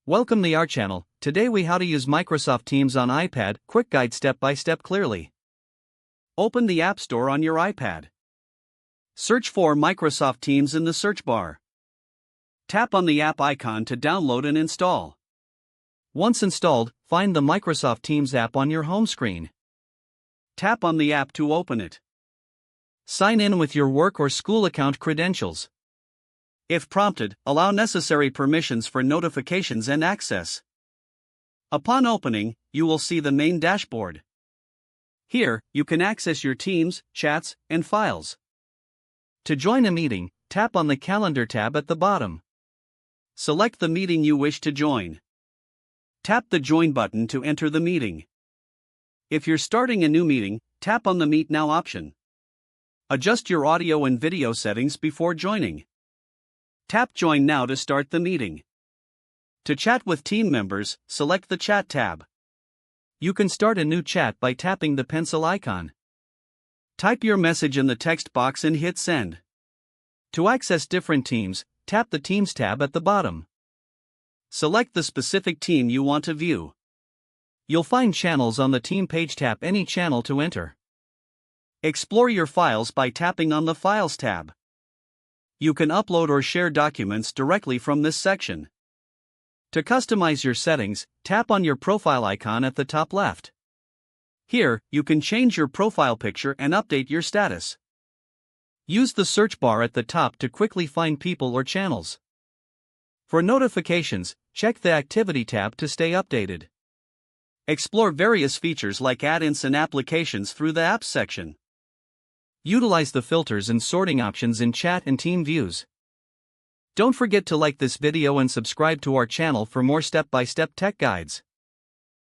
Welcome to our channel. Today we how to use Microsoft Teams on iPad. Quick guide step by step clearly. Open the App Store on your iPad. Search for Microsoft Teams in the search bar. Tap on the app icon to download and install. Once installed, find the Microsoft Teams app on your home screen. Tap on the app to open it. Sign in with your work or school account credentials. If prompted, allow necessary permissions for notifications and access. Upon opening, you will see the main dashboard. Here, you can access your Teams, chats, and files. To join a meeting, tap on the Calendar tab at the bottom. Select the meeting you wish to join. Tap the Join button to enter the meeting. If you're starting a new meeting, tap on the Meet Now option. Adjust your audio and video settings before joining. Tap Join Now to start the meeting. To chat with team members, select the Chat tab. You can start a new chat by tapping the pencil icon. Type your message in the text box and hit Send. To access different teams, tap the Teams tab at the bottom. Select the specific team you want to view. You'll find channels on the team page. Tap any channel to enter. Explore your files by tapping on the Files tab. You can upload or share documents directly from this section. To customize your settings, tap on your profile icon at the top left. Here, you can change your profile picture and update your status. Use the search bar at the top to quickly find people or channels. For notifications, check the Activity tab to stay updated. Explore various features like add-ins and applications through the Apps section. Utilize the filters and sorting options in chat and team views. Don't forget to like this video and subscribe to our channel for more step-by-step tech guides.